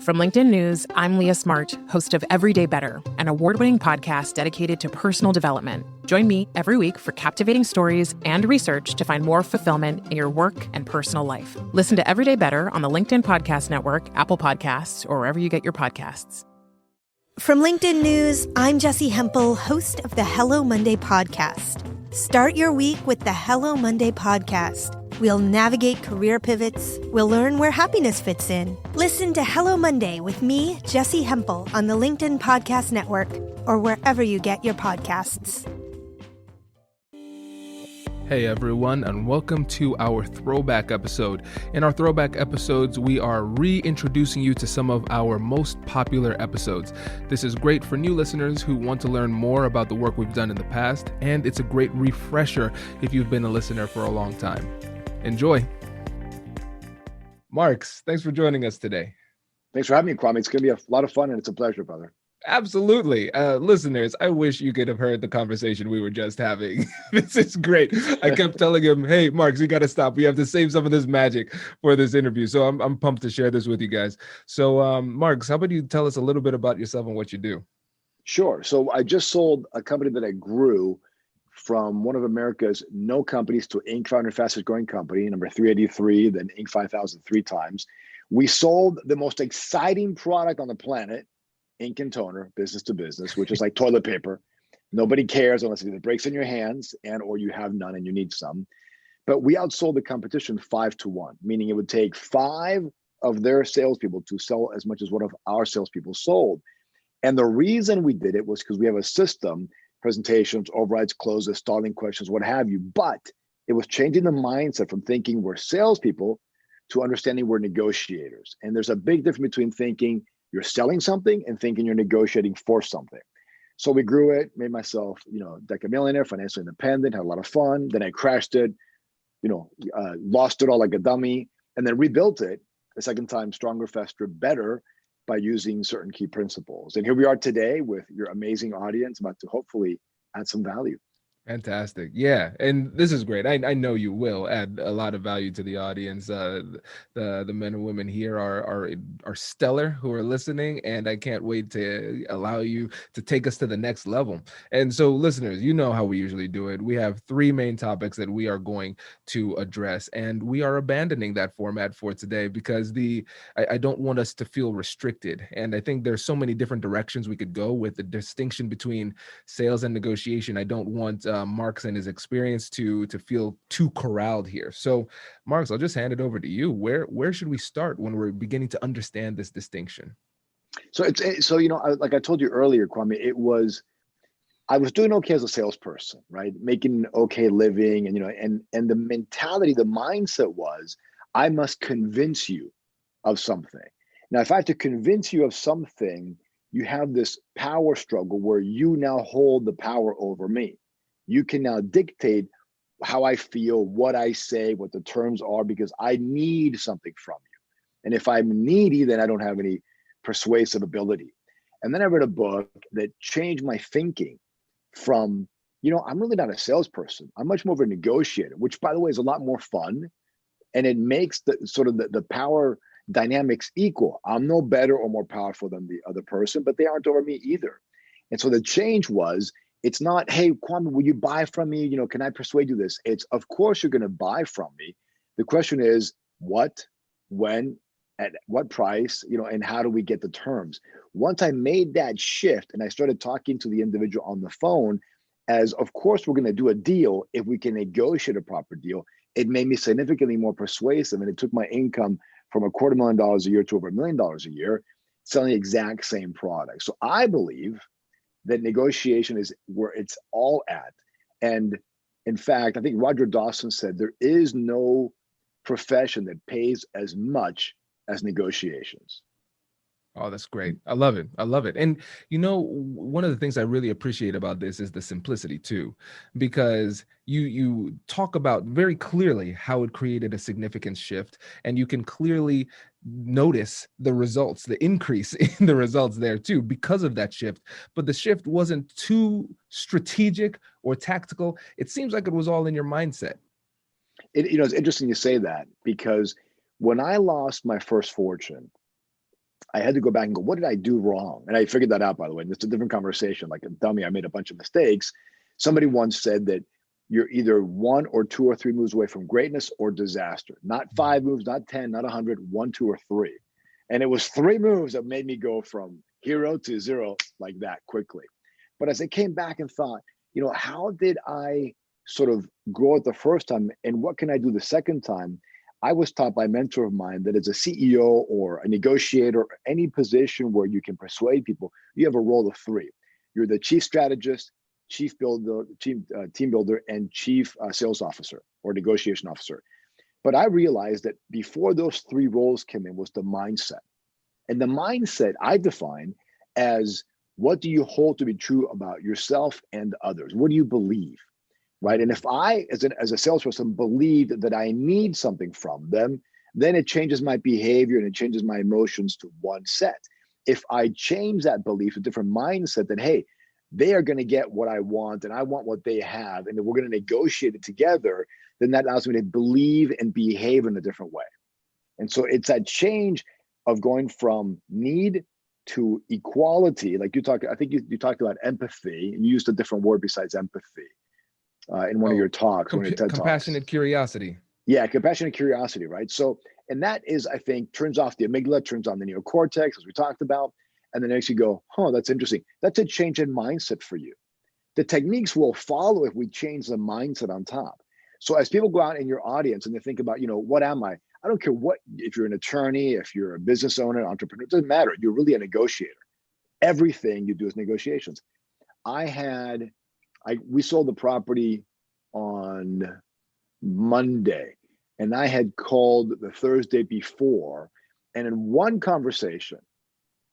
From LinkedIn News, I'm Leah Smart, host of Everyday Better, an award-winning podcast dedicated to personal development. Join me every week for captivating stories and research to find more fulfillment in your work and personal life. Listen to Everyday Better on the LinkedIn Podcast Network, Apple Podcasts, or wherever you get your podcasts. From LinkedIn News, I'm Jessie Hempel, host of the Hello Monday podcast. Start your week with the Hello Monday podcast. We'll navigate career pivots. We'll learn where happiness fits in. Listen to Hello Monday with me, Jessie Hempel, on the LinkedIn Podcast Network or wherever you get your podcasts. Hey everyone, and welcome to our Throwback episode. In our Throwback episodes, we are reintroducing you to some of our most popular episodes. This is great for new listeners who want to learn more about the work we've done in the past, and it's a great refresher if you've been a listener for a long time. Enjoy. Marx, thanks for joining us today. Thanks for having me, Kwame. It's going to be a lot of fun, and it's a pleasure, brother. Absolutely. Listeners, I wish you could have heard the conversation we were just having. This is great. I kept telling him, hey, Marx, you got to stop. We have to save some of this magic for this interview. So I'm pumped to share this with you guys. So Marx, how about you tell us a little bit about yourself and what you do? Sure. So I just sold a company that I grew from one of America's no companies to Inc. 500 fastest growing company, number 383, then Inc. 5000 3 times. We sold the most exciting product on the planet, ink and toner, business to business, which is like toilet paper. Nobody cares unless it either breaks in your hands and or you have none and you need some. But we outsold the competition 5-1, meaning it would take 5 of their salespeople to sell as much as one of our salespeople sold. And the reason we did it was because we have a system, presentations, overrides, closes, stalling questions, what have you. But it was changing the mindset from thinking we're salespeople to understanding we're negotiators. And there's a big difference between thinking you're selling something and thinking you're negotiating for something. So we grew it, made myself, decamillionaire, financially independent, had a lot of fun. Then I crashed it, lost it all like a dummy, and then rebuilt it the second time, stronger, faster, better, by using certain key principles. And here we are today with your amazing audience, about to hopefully add some value. Fantastic. Yeah. And this is great. I know you will add a lot of value to the audience. The men and women here are stellar who are listening, and I can't wait to allow you to take us to the next level. And so listeners, you know how we usually do it. We have 3 main topics that we are going to address, and we are abandoning that format for today because I don't want us to feel restricted. And I think there's so many different directions we could go with the distinction between sales and negotiation. I don't want Marx and his experience to feel too corralled here. So Marx, I'll just hand it over to you. Where should we start when we're beginning to understand this distinction? So like I told you earlier, Kwame, I was doing okay as a salesperson, right? Making okay living, and the mentality, the mindset was, I must convince you of something. Now, if I have to convince you of something, you have this power struggle where you now hold the power over me. You can now dictate how I feel, what I say, what the terms are, because I need something from you. And if I'm needy, then I don't have any persuasive ability. And then I read a book that changed my thinking from, I'm really not a salesperson. I'm much more of a negotiator, which, by the way, is a lot more fun. And it makes the power dynamics equal. I'm no better or more powerful than the other person, but they aren't over me either. And so the change was, it's not, hey, Kwame, will you buy from me? Can I persuade you this? It's, of course, you're going to buy from me. The question is what, when, at what price, and how do we get the terms? Once I made that shift and I started talking to the individual on the phone as, of course, we're going to do a deal if we can negotiate a proper deal, it made me significantly more persuasive. And it took my income from $250,000 a year to over $1 million a year, selling the exact same product. So I believe that negotiation is where it's all at. And in fact, I think Roger Dawson said there is no profession that pays as much as negotiations. Oh, that's great. I love it. I love it. And, one of the things I really appreciate about this is the simplicity too, because you talk about very clearly how it created a significant shift, and you can clearly notice the results, the increase in the results there too, because of that shift. But the shift wasn't too strategic or tactical. It seems like it was all in your mindset. It's interesting you say that, because when I lost my first fortune, I had to go back and go, what did I do wrong? And I figured that out, by the way. And it's a different conversation. Like, tell me I made a bunch of mistakes. Somebody once said that you're either 1 or 2 or 3 moves away from greatness or disaster. Not 5 moves, not 10, not 100, 1, 2, or 3. And it was 3 moves that made me go from hero to zero like that quickly. But as I came back and thought, how did I sort of grow it the first time, and what can I do the second time? I was taught by a mentor of mine that as a CEO or a negotiator, or any position where you can persuade people, you have a role of 3. You're the chief strategist, chief builder, team builder, and chief sales officer or negotiation officer. But I realized that before those 3 roles came in was the mindset. And the mindset I define as, what do you hold to be true about yourself and others? What do you believe? Right. And if I, as a salesperson, believe that I need something from them, then it changes my behavior and it changes my emotions to one set. If I change that belief, a different mindset, that, hey, they are going to get what I want and I want what they have, and then we're going to negotiate it together, then that allows me to believe and behave in a different way. And so it's that change of going from need to equality. Like I think you talked about empathy, and you used a different word besides empathy. In one of your talks, one of your TED compassionate talks. Curiosity. Yeah, compassionate curiosity, right? So, and that is, I think, turns off the amygdala, turns on the neocortex, as we talked about, and then makes you go, that's interesting. That's a change in mindset for you. The techniques will follow if we change the mindset on top. So as people go out in your audience and they think about, what am I? I don't care if you're an attorney, if you're a business owner, entrepreneur, it doesn't matter. You're really a negotiator. Everything you do is negotiations. We sold the property on Monday, and I had called the Thursday before, and in one conversation,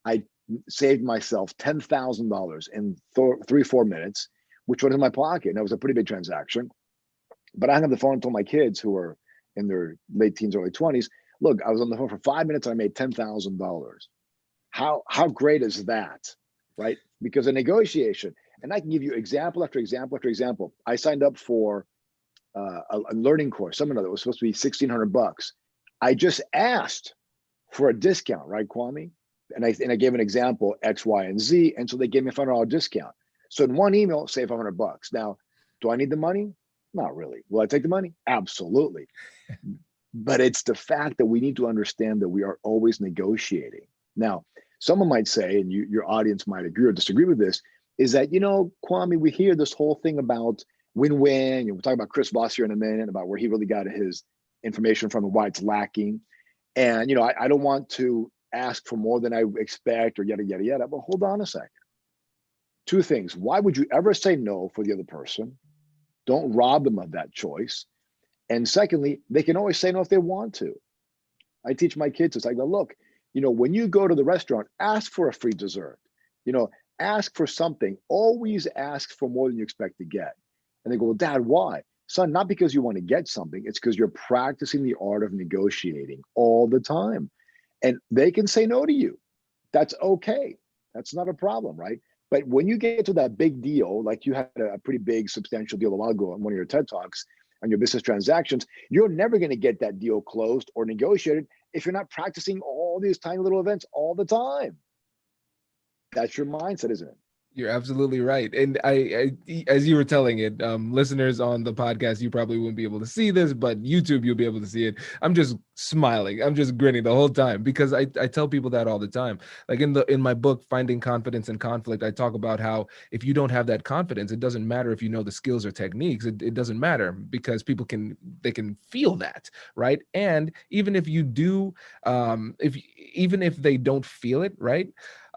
I saved myself $10,000 in 3-4 minutes, which was in my pocket. And that was a pretty big transaction. But I hung up the phone and told my kids, who are in their late teens, early 20s, look, I was on the phone for 5 minutes and I made $10,000. How great is that, right? Because a negotiation, and I can give you example after example after example. I signed up for a learning course, seminar that was supposed to be $1,600. I just asked for a discount, right, Kwame? And I gave an example, X, Y, and Z, and so they gave me a $500 discount. So in one email, save $500. Now, do I need the money? Not really. Will I take the money? Absolutely. But it's the fact that we need to understand that we are always negotiating. Now, someone might say, and your audience might agree or disagree with this, is that, Kwame, we hear this whole thing about win-win. We'll talk about Chris Voss here in a minute, about where he really got his information from and why it's lacking. And, I don't want to ask for more than I expect or yada, yada, yada. But hold on a second. 2 things. Why would you ever say no for the other person? Don't rob them of that choice. And secondly, they can always say no if they want to. I teach my kids, it's like, look, when you go to the restaurant, ask for a free dessert. Ask for something. Always ask for more than you expect to get. And they go, well, Dad, why? Son, not because you want to get something. It's because you're practicing the art of negotiating all the time. And they can say no to you. That's okay. That's not a problem, right? But when you get to that big deal, like you had a pretty big, substantial deal a while ago on one of your TED Talks on your business transactions, you're never going to get that deal closed or negotiated if you're not practicing all these tiny little events all the time. That's your mindset, isn't it? You're absolutely right. And I as you were telling it, listeners on the podcast, you probably wouldn't be able to see this, but YouTube, you'll be able to see it. I'm just smiling. I'm just grinning the whole time, because I tell people that all the time. Like in my book, Finding Confidence in Conflict, I talk about how if you don't have that confidence, it doesn't matter if you know the skills or techniques. It doesn't matter, because people can feel that, right? And even if you do, even if they don't feel it, right?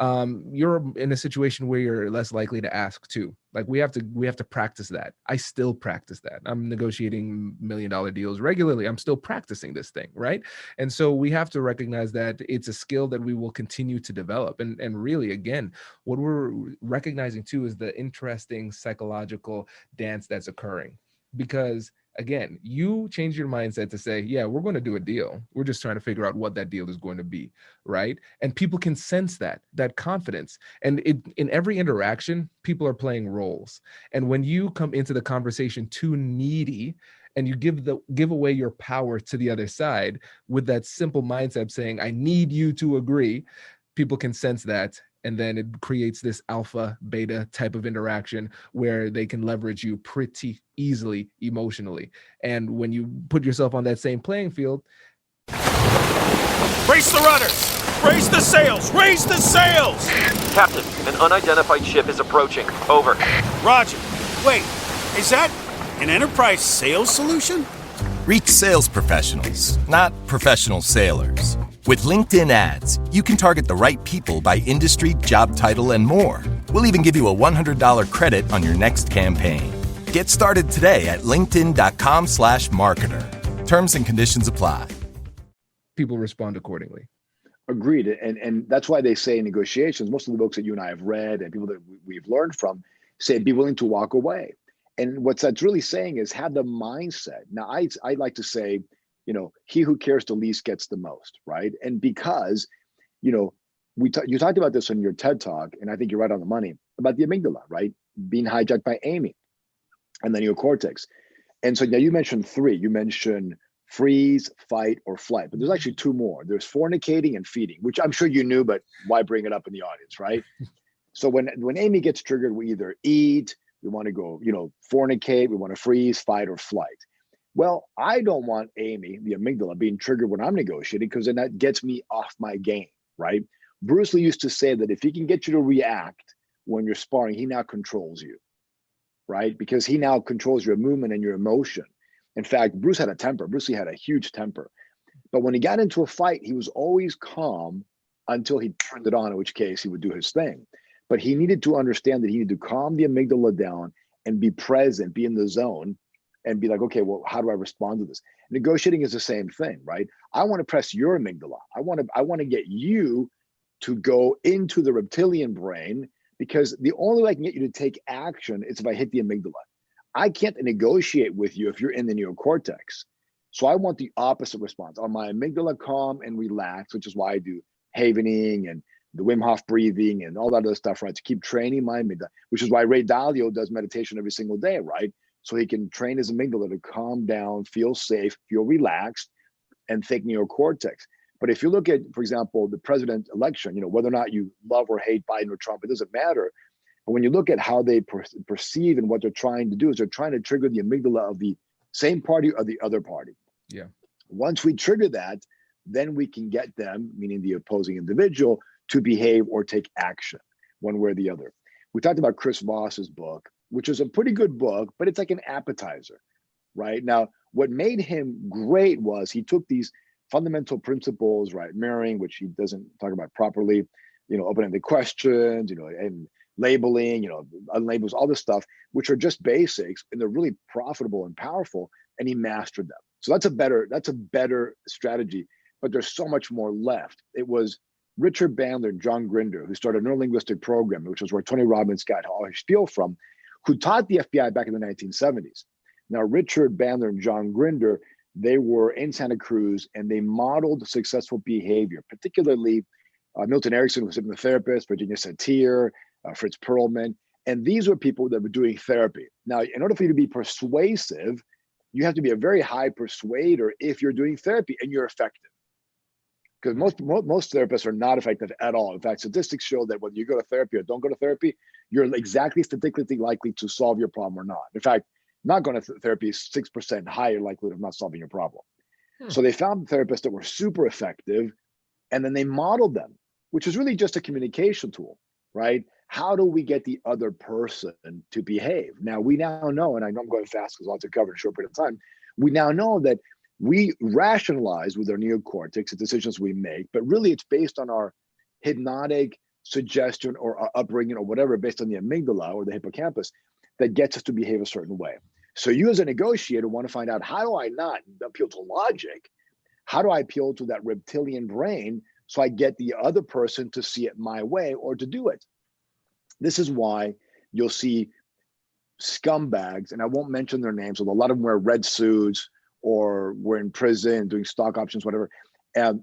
You're in a situation where you're less likely to ask too. Like we have to practice that. I still practice that. I'm negotiating $1 million deals regularly. I'm still practicing this thing, right? And so we have to recognize that it's a skill that we will continue to develop. And really, again, what we're recognizing too is the interesting psychological dance that's occurring. Because again, you change your mindset to say, yeah, we're going to do a deal. We're just trying to figure out what that deal is going to be, right? And people can sense that confidence. And in every interaction, people are playing roles. And when you come into the conversation too needy, and you give away your power to the other side with that simple mindset saying, I need you to agree, people can sense that, and then it creates this alpha beta type of interaction where they can leverage you pretty easily emotionally. And when you put yourself on that same playing field, brace the rudders! Raise the sails! Raise the sails! Captain, an unidentified ship is approaching. Over. Roger. Wait, is that an enterprise sales solution? Reach sales professionals, not professional sailors. With LinkedIn ads, you can target the right people by industry, job title, and more. We'll even give you a $100 credit on your next campaign. Get started today at linkedin.com/marketer. Terms and conditions apply. people respond accordingly. Agreed. And that's why they say in negotiations, most of the books that you and I have read and people that we've learned from say, be willing to walk away. And what that's really saying is have the mindset. Now, I like to say, he who cares the least gets the most, right? And because, you talked about this in your TED Talk, and I think you're right on the money, about the amygdala, right? Being hijacked by ANI and the neocortex. And so now you mentioned three. You mentioned freeze, fight, or flight. But there's actually two more. There's fornicating and feeding, which I'm sure you knew, but why bring it up in the audience, right? So when ANI gets triggered, we either eat, we want to go, fornicate, we want to freeze, fight, or flight. Well, I don't want ANI, the amygdala, being triggered when I'm negotiating, because then that gets me off my game, right? Bruce Lee used to say that if he can get you to react when you're sparring, he now controls you, right? Because he now controls your movement and your emotion. In fact, Bruce had a temper. Bruce Lee had a huge temper. But when he got into a fight, he was always calm until he turned it on, in which case he would do his thing. But he needed to understand that he needed to calm the amygdala down and be present, be in the zone, and be like, okay, well, how do I respond to this? Negotiating is the same thing, right? I want to press your amygdala. I want to get you to go into the reptilian brain, because the only way I can get you to take action is if I hit the amygdala. I can't negotiate with you if you're in the neocortex. So I want the opposite response. On my amygdala, calm and relax, which is why I do havening and the Wim Hof breathing and all that other stuff, right? To keep training my amygdala, which is why Ray Dalio does meditation every single day, right? So he can train his amygdala to calm down, feel safe, feel relaxed, and think neocortex. But if you look at, for example, the president election, whether or not you love or hate Biden or Trump, it doesn't matter. But when you look at how they perceive and what they're trying to do, is they're trying to trigger the amygdala of the same party or the other party. Yeah. Once we trigger that, then we can get them, meaning the opposing individual, to behave or take action one way or the other. We talked about Chris Voss's book, which is a pretty good book, but it's like an appetizer, right? Now, what made him great was he took these fundamental principles, right? Mirroring, which he doesn't talk about properly, open-ended questions, and labeling, unlabels, all this stuff, which are just basics, and they're really profitable and powerful, and he mastered them. So that's a better strategy, but there's so much more left. It was Richard Bandler and John Grinder, who started a neurolinguistic program, which was where Tony Robbins got all his spiel from, who taught the FBI back in the 1970s. Now, Richard Bandler and John Grinder, they were in Santa Cruz, and they modeled successful behavior, particularly Milton Erickson was a hypnotherapist, Virginia Satir, Fritz Perlman, and these were people that were doing therapy. Now, in order for you to be persuasive, you have to be a very high persuader if you're doing therapy and you're effective. Because most therapists are not effective at all. In fact, statistics show that whether you go to therapy or don't go to therapy, you're exactly statistically likely to solve your problem or not. In fact, not going to therapy is 6% higher likelihood of not solving your problem. So they found therapists that were super effective, and then they modeled them, which is really just a communication tool, right? How do we get the other person to behave? Now, we now know, and I know I'm going fast because lots to cover in a short period of time, we now know that we rationalize with our neocortex the decisions we make, but really it's based on our hypnotic suggestion or our upbringing or whatever, based on the amygdala or the hippocampus, that gets us to behave a certain way. So you as a negotiator want to find out, how do I not appeal to logic? How do I appeal to that reptilian brain so I get the other person to see it my way or to do it? This is why you'll see scumbags, and I won't mention their names, although a lot of them wear red suits or were in prison doing stock options, whatever, and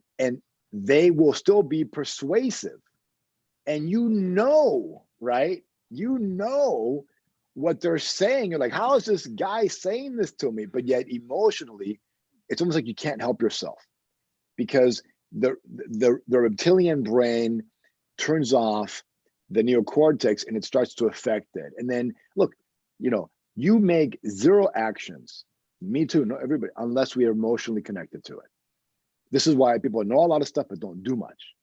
they will still be persuasive. And right? What they're saying. You're like, how is this guy saying this to me? But yet emotionally, it's almost like you can't help yourself, because the reptilian brain turns off the neocortex and it starts to affect it. And then look, you make zero actions, me too, no, everybody, unless we are emotionally connected to it. This is why people know a lot of stuff but don't do much.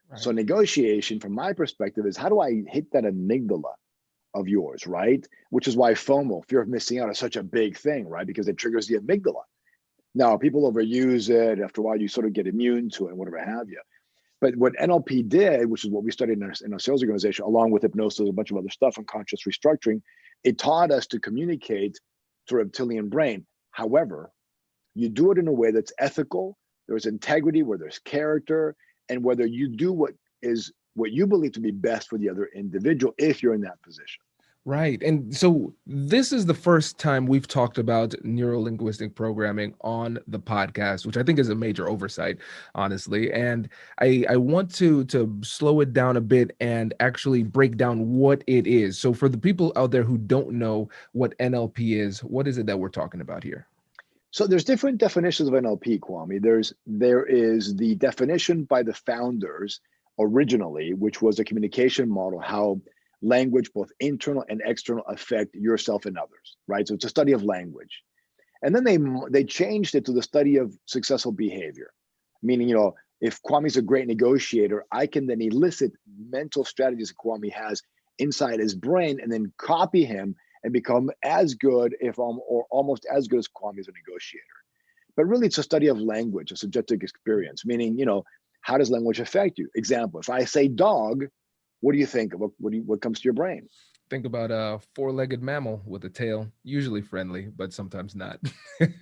Right. So negotiation, from my perspective, is how do I hit that amygdala of yours, right? Which is why FOMO, fear of missing out, is such a big thing, right? Because it triggers the amygdala. Now, people overuse it. After a while, you sort of get immune to it and whatever have you. But what NLP did, which is what we studied in our sales organization, along with hypnosis, a bunch of other stuff, and conscious restructuring, it taught us to communicate to reptilian brain. However, you do it in a way that's ethical, there's integrity, where there's character, and whether you do what you believe to be best for the other individual if you're in that position. Right. And so this is the first time we've talked about neuro-linguistic programming on the podcast, which I think is a major oversight, honestly. And I want to slow it down a bit and actually break down what it is. So for the people out there who don't know what NLP is, what is it that we're talking about here? So there's different definitions of NLP, Kwame. There is the definition by the founders originally, which was a communication model, how language, both internal and external, affect yourself and others, right? So it's a study of language. And then they changed it to the study of successful behavior, meaning, if Kwame's a great negotiator, I can then elicit mental strategies that Kwame has inside his brain and then copy him and become as good, or almost as good as Kwame as a negotiator. But really, it's a study of language, a subjective experience, meaning, how does language affect you? Example, if I say dog, what do you think of? What comes to your brain? Think about a four-legged mammal with a tail, usually friendly, but sometimes not.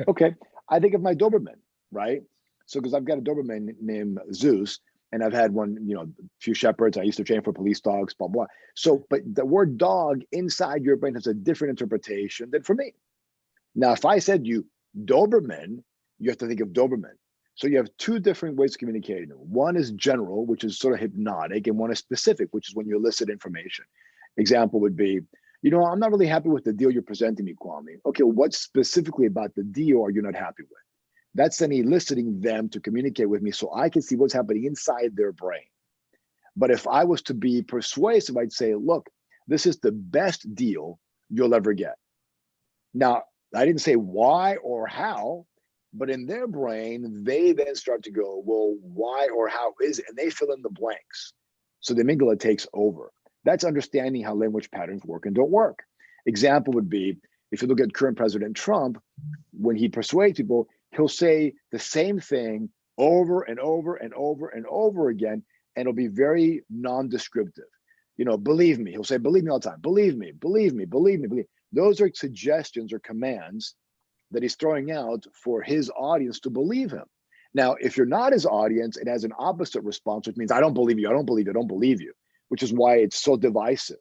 Okay. I think of my Doberman, right? So, because I've got a Doberman named Zeus, and I've had one, a few shepherds. I used to train for police dogs, blah, blah. So, but the word dog inside your brain has a different interpretation than for me. Now, if I said you Doberman, you have to think of Doberman. So you have two different ways of communicating. One is general, which is sort of hypnotic, and one is specific, which is when you elicit information. Example would be, I'm not really happy with the deal you're presenting me, Kwame. Okay, what specifically about the deal are you not happy with? That's then eliciting them to communicate with me so I can see what's happening inside their brain. But if I was to be persuasive, I'd say, look, this is the best deal you'll ever get. Now, I didn't say why or how, but in their brain, they then start to go, well, why or how is it? And they fill in the blanks. So the amygdala takes over. That's understanding how language patterns work and don't work. Example would be, if you look at current President Trump, when he persuades people, he'll say the same thing over and over and over and over again, and it'll be very non-descriptive. Believe me. He'll say, believe me all the time. Believe me, believe me, believe me, believe me. Those are suggestions or commands that he's throwing out for his audience to believe him. Now, if you're not his audience, it has an opposite response, which means I don't believe you, I don't believe you, I don't believe you, which is why it's so divisive,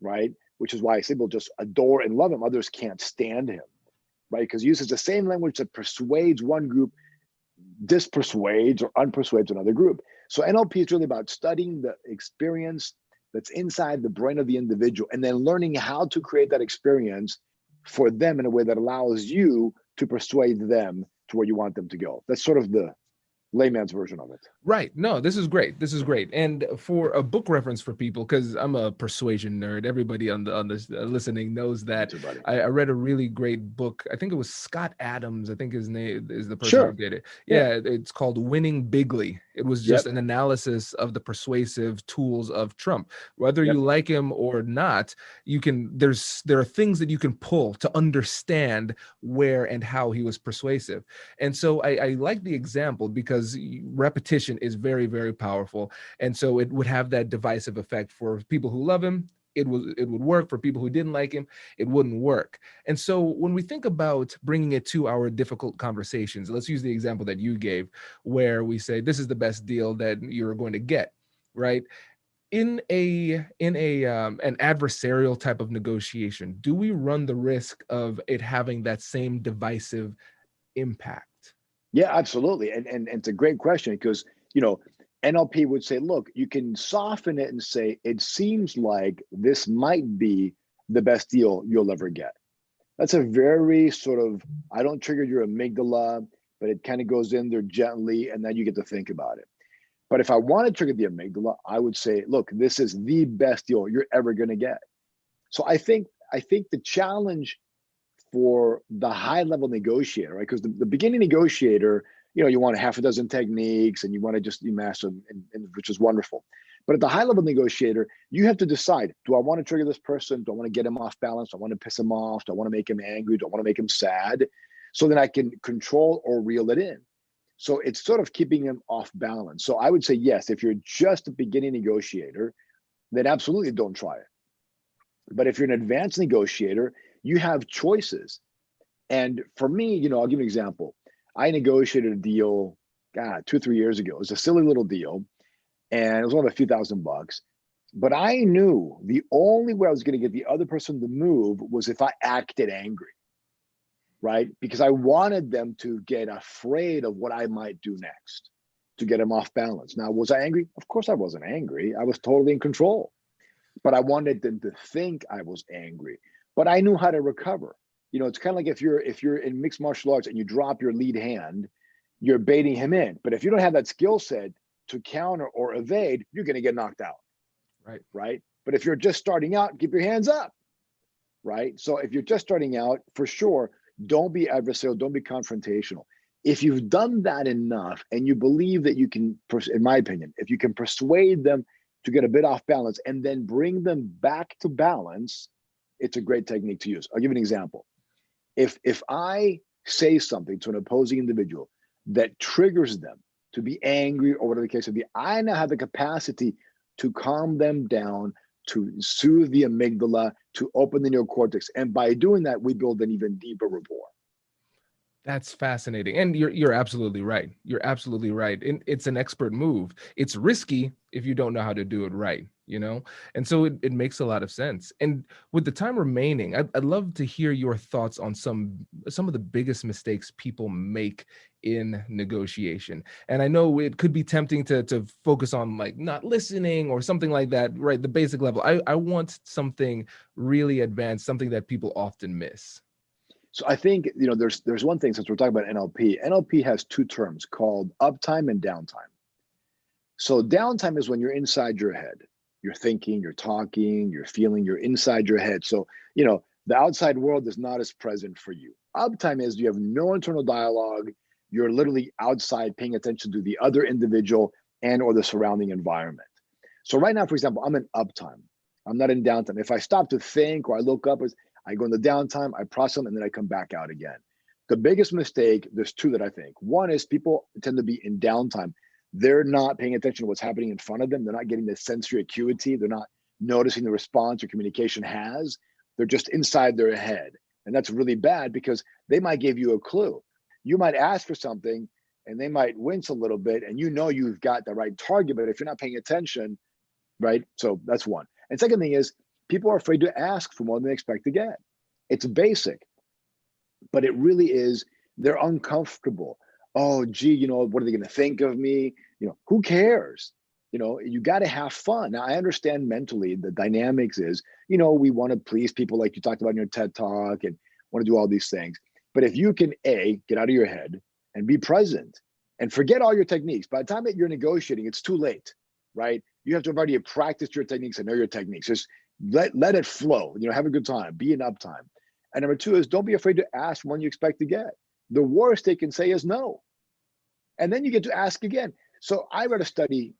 right? Which is why some people just adore and love him. Others can't stand him, right? Because he uses the same language that persuades one group, dispersuades or unpersuades another group. So NLP is really about studying the experience that's inside the brain of the individual and then learning how to create that experience for them in a way that allows you to persuade them to where you want them to go. That's sort of the layman's version of it. Right. No, this is great. This is great. And for a book reference for people, because I'm a persuasion nerd, everybody on this listening knows that. I read a really great book. I think it was Scott Adams. I think his name is the person who did it. Yeah, it's called Winning Bigly. It was just an analysis of the persuasive tools of Trump. Whether you like him or not, there are things that you can pull to understand where and how he was persuasive. And so I like the example because repetition is very, very powerful. And so it would have that divisive effect. For people who love him, it would work. For people who didn't like him, it wouldn't work. And so when we think about bringing it to our difficult conversations, let's use the example that you gave, where we say, this is the best deal that you're going to get, right? In an adversarial type of negotiation, do we run the risk of it having that same divisive impact? Yeah, absolutely. And it's a great question because, NLP would say, look, you can soften it and say, it seems like this might be the best deal you'll ever get. That's a very sort of, I don't trigger your amygdala, but it kind of goes in there gently, and then you get to think about it. But if I want to trigger the amygdala, I would say, look, this is the best deal you're ever going to get. So I think the challenge for the high level negotiator, right? Because the beginning negotiator, you want a half a dozen techniques and you want to just master them, which is wonderful. But at the high level negotiator, you have to decide, do I want to trigger this person? Do I want to get him off balance? Do I want to piss him off? Do I want to make him angry? Do I want to make him sad? So then I can control or reel it in. So it's sort of keeping him off balance. So I would say, yes, if you're just a beginning negotiator, then absolutely don't try it. But if you're an advanced negotiator, you have choices. And for me, I'll give you an example. I negotiated a deal, 2 or 3 years ago. It was a silly little deal. And it was only a few $1,000. But I knew the only way I was going to get the other person to move was if I acted angry, right? Because I wanted them to get afraid of what I might do next to get them off balance. Now, was I angry? Of course I wasn't angry. I was totally in control. But I wanted them to think I was angry. But I knew how to recover. It's kind of like if you're in mixed martial arts and you drop your lead hand, you're baiting him in. But if you don't have that skill set to counter or evade, you're going to get knocked out. Right. But if you're just starting out, keep your hands up. Right. So if you're just starting out, for sure, don't be adversarial, don't be confrontational. If you've done that enough and you believe that you can, in my opinion, if you can persuade them to get a bit off balance and then bring them back to balance, it's a great technique to use. I'll give you an example. If I say something to an opposing individual that triggers them to be angry or whatever the case may be, I now have the capacity to calm them down, to soothe the amygdala, to open the neocortex. And by doing that, we build an even deeper rapport. That's fascinating. And you're absolutely right. You're absolutely right. And it's an expert move. It's risky if you don't know how to do it right, And so it makes a lot of sense. And with the time remaining, I'd love to hear your thoughts on some of the biggest mistakes people make in negotiation. And I know it could be tempting to focus on like not listening or something like that, right? The basic level. I want something really advanced, something that people often miss. So I think, there's one thing, since we're talking about NLP. NLP has two terms called uptime and downtime. So downtime is when you're inside your head. You're thinking, you're talking, you're feeling, you're inside your head. So, the outside world is not as present for you. Uptime is you have no internal dialogue. You're literally outside paying attention to the other individual and or the surrounding environment. So right now, for example, I'm in uptime. I'm not in downtime. If I stop to think or I look up, I go in the downtime, I process them, and then I come back out again. The biggest mistake, there's two that I think. One is people tend to be in downtime. They're not paying attention to what's happening in front of them. They're not getting the sensory acuity. They're not noticing the response or communication has. They're just inside their head. And that's really bad because they might give you a clue. You might ask for something and they might wince a little bit and you've got the right target, but if you're not paying attention, right? So that's one. And second thing is people are afraid to ask for more than they expect to get. It's basic, but it really is, they're uncomfortable. Oh, gee, what are they going to think of me? Who cares? You got to have fun. Now, I understand mentally the dynamics is, we want to please people like you talked about in your TED Talk and want to do all these things. But if you can, get out of your head and be present and forget all your techniques. By the time that you're negotiating, it's too late, right? You have to have already practiced your techniques and know your techniques. Just let it flow, have a good time, be in uptime. And number two is don't be afraid to ask when you expect to get. The worst they can say is no. And then you get to ask again. So I read a study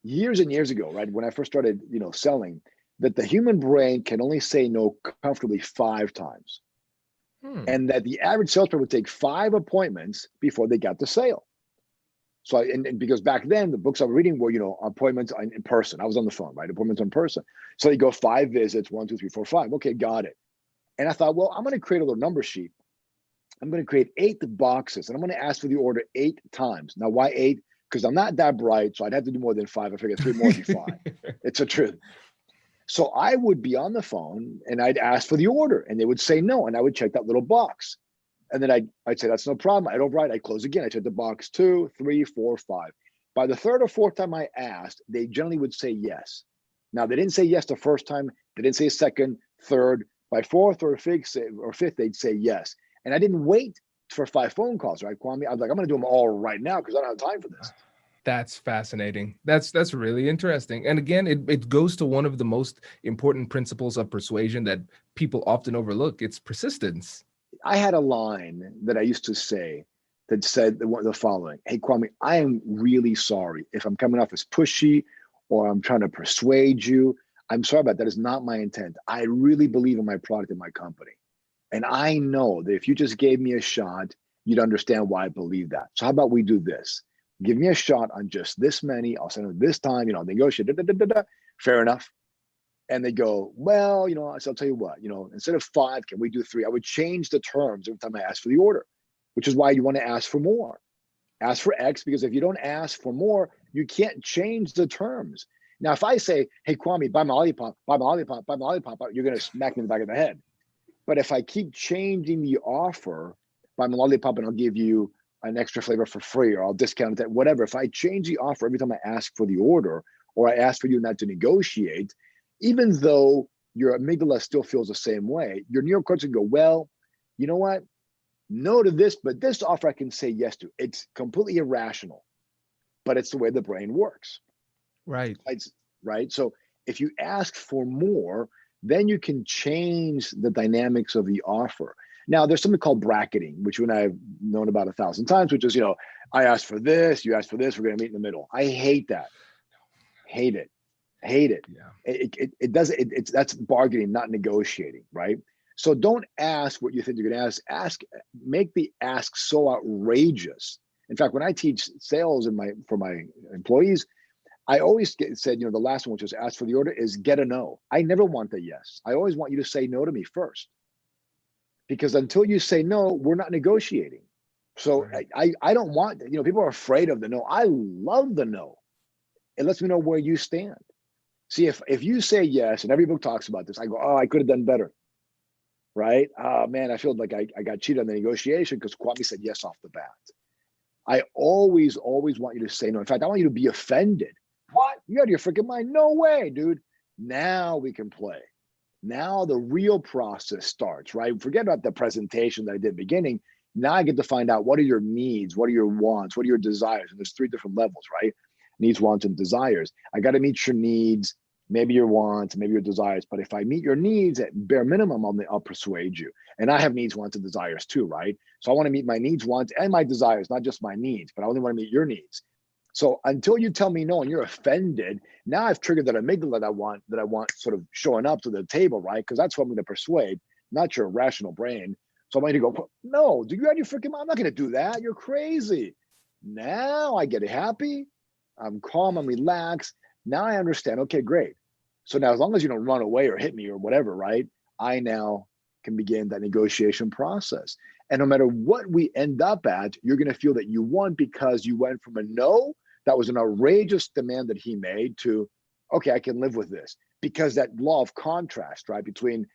years and years ago, right? When I first started, selling, that the human brain can only say no comfortably 5 times. And that the average salesperson would take 5 appointments before they got the sale. So, and because back then the books I was reading were, appointments in person. I was on the phone, right? Appointments in person. So you go 5 visits, 1, 2, 3, 4, 5. Okay, got it. And I thought, well, I'm going to create a little number sheet. I'm going to create 8 boxes and I'm going to ask for the order 8 times. Now, why 8? Because I'm not that bright. So I'd have to do more than 5. I figured 3 more would be fine. It's the truth. So I would be on the phone and I'd ask for the order and they would say no. And I would check that little box. And then I'd say, that's no problem. I'd override. I'd close again. I check the box 2, 3, 4, 5. By the 3rd or 4th time I asked, they generally would say yes. Now, they didn't say yes the first time. They didn't say second, third. By 4th or 5th, they'd say yes. And I didn't wait for 5 phone calls, right, Kwame? I was like, I'm going to do them all right now because I don't have time for this. That's fascinating. That's really interesting. And again, it goes to one of the most important principles of persuasion that people often overlook. It's persistence. I had a line that I used to say that said the following: "Hey, Kwame, I am really sorry if I'm coming off as pushy or I'm trying to persuade you. I'm sorry about that. Is not my intent. I really believe in my product and my company. And I know that if you just gave me a shot, you'd understand why I believe that. So how about we do this? Give me a shot on just this many. I'll send it this time, negotiate. Fair enough." And they go, "Well, so I'll tell you what, instead of 5, can we do 3? I would change the terms every time I ask for the order, which is why you want to ask for more. Ask for X, because if you don't ask for more, you can't change the terms. Now, if I say, hey, Kwame, buy my lollipop, buy my lollipop, buy my lollipop, you're going to smack me in the back of the head. But if I keep changing the offer, buy my lollipop and I'll give you an extra flavor for free, or I'll discount that, whatever. If I change the offer every time I ask for the order, or I ask for you not to negotiate, even though your amygdala still feels the same way, your neocortex can go, well, you know what? No to this, but this offer I can say yes to. It's completely irrational, but it's the way the brain works. Right. Right. So if you ask for more, then you can change the dynamics of the offer. Now, there's something called bracketing, which you and I have known about 1,000 times, which is, I asked for this, you asked for this, we're going to meet in the middle. I hate that. Hate it. Yeah. That's bargaining, not negotiating, right? So don't ask what you think you're going to ask. Make the ask so outrageous. In fact, when I teach sales for my employees, I always said, the last one, which is ask for the order, is get a no. I never want a yes. I always want you to say no to me first. Because until you say no, we're not negotiating. So right. I don't want, people are afraid of the no. I love the no. It lets me know where you stand. See, if you say yes, and every book talks about this, I go, oh, I could have done better. Right? Oh, man, I feel like I got cheated on the negotiation because Kwame said yes off the bat. I always want you to say no. In fact, I want you to be offended. What? You out of your freaking mind? No way, dude. Now we can play. Now the real process starts, right? Forget about the presentation that I did at the beginning. Now I get to find out, what are your needs? What are your wants? What are your desires? And there's 3 different levels, right? Needs, wants, and desires. I got to meet your needs, maybe your wants, maybe your desires. But if I meet your needs at bare minimum, I'll persuade you. And I have needs, wants, and desires too, right? So I want to meet my needs, wants, and my desires, not just my needs, but I only want to meet your needs. So until you tell me no and you're offended, now I've triggered that amygdala that I want sort of showing up to the table, right? Because that's what I'm going to persuade, not your rational brain. So I'm going to go, no, do you have your freaking mind? I'm not going to do that. You're crazy. Now I get happy. I'm calm. I'm relaxed. Now I understand. Okay, great. So now, as long as you don't run away or hit me or whatever, right? I now can begin that negotiation process. And no matter what we end up at, you're going to feel that you won, because you went from a no, that was an outrageous demand that he made, to, okay, I can live with this. Because that law of contrast, right? Between,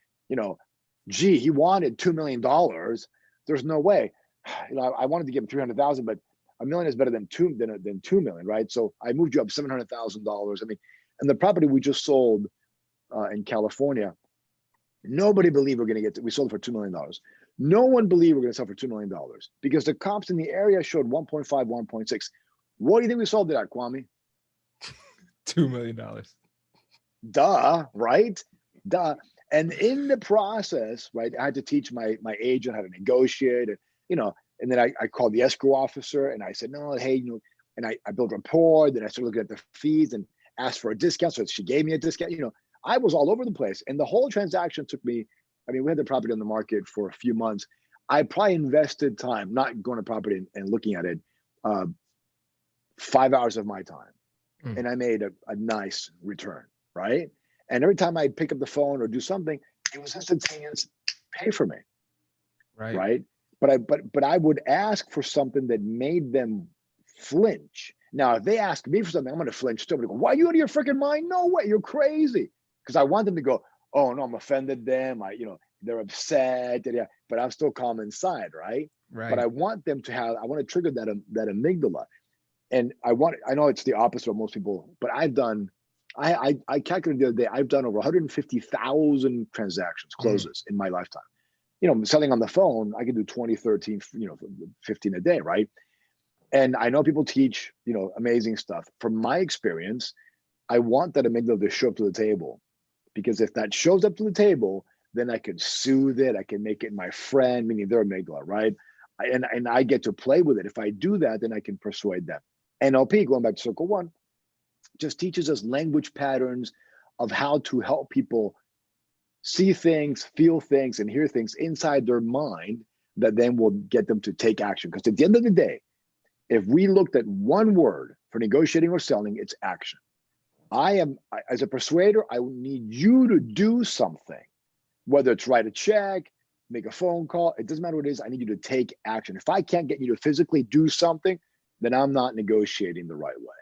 gee, he wanted $2 million. There's no way. I wanted to give him 300,000, but $1 million is better than 2 million, right? So I moved you up $700,000. I mean, and the property we just sold in California, nobody believed we're going to get to, we sold it for $2 million. No one believed we're going to sell for $2 million because the comps in the area showed 1.5, 1.6. What do you think we sold it at, Kwame? $2 million. Duh, right? Duh. And in the process, right, I had to teach my agent how to negotiate, and then I called the escrow officer and I said, no, hey, and I built rapport. Then I started looking at the fees and asked for a discount. So she gave me a discount. I was all over the place. And the whole transaction took me, we had the property on the market for a few months. I probably invested time, not going to property and looking at it, 5 hours of my time. And I made a nice return, right? And every time I pick up the phone or do something, it was instantaneous pay for me, right? But I would ask for something that made them flinch. Now, if they ask me for something, I'm going to flinch too. I'm going to go, why are you out of your freaking mind? No way, you're crazy. Because I want them to go, oh no, I'm offended them. They're upset. Yeah, but I'm still calm inside, right? But I want them to I want to trigger that amygdala. And I know it's the opposite of most people, but I calculated the other day, I've done over 150,000 transactions, closes in my lifetime. Selling on the phone, I can do 20, 13, 15 a day, right? And I know people teach, amazing stuff. From my experience, I want that amygdala to show up to the table, because if that shows up to the table, then I can soothe it. I can make it my friend, meaning their amygdala, right? And I get to play with it. If I do that, then I can persuade them. NLP, going back to circle one, just teaches us language patterns of how to help people see things, feel things, and hear things inside their mind that then will get them to take action. Because at the end of the day, if we looked at one word for negotiating or selling, it's action. As a persuader, I need you to do something, whether it's write a check, make a phone call, it doesn't matter what it is. I need you to take action. If I can't get you to physically do something, then I'm not negotiating the right way.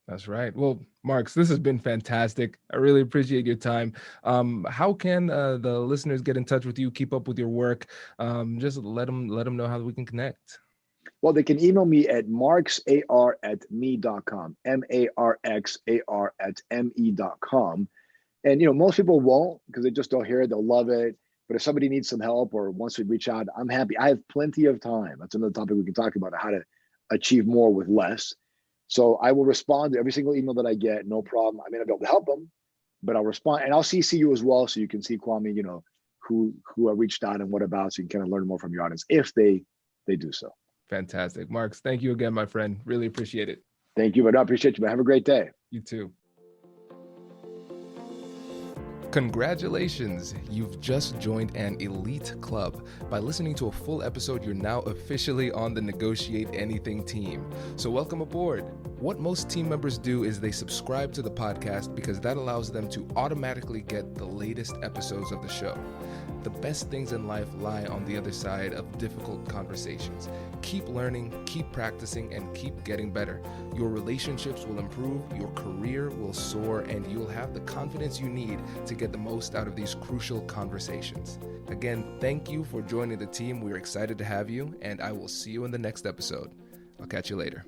That's right. Well, Marx, this has been fantastic. I really appreciate your time. How can the listeners get in touch with you, keep up with your work? Just let them know how we can connect. Well, they can email me at marxar@me.com, marxar@me.com. And, most people won't, because they just don't hear it. They'll love it. But if somebody needs some help or wants to reach out, I'm happy. I have plenty of time. That's another topic we can talk about, how to achieve more with less. So I will respond to every single email that I get. No problem. I may not be able to help them, but I'll respond. And I'll CC you as well, so you can see, Kwame, who I reached out and what about, so you can kind of learn more from your audience if they do so. Fantastic. Marx, thank you again, my friend. Really appreciate it. Thank you, but I appreciate you, man. Have a great day. You too. Congratulations! You've just joined an elite club. By listening to a full episode, you're now officially on the Negotiate Anything team. So welcome aboard. What most team members do is they subscribe to the podcast, because that allows them to automatically get the latest episodes of the show. The best things in life lie on the other side of difficult conversations. Keep learning, keep practicing, and keep getting better. Your relationships will improve, your career will soar, and you'll have the confidence you need to get the most out of these crucial conversations. Again, thank you for joining the team. We're excited to have you, and I will see you in the next episode. I'll catch you later.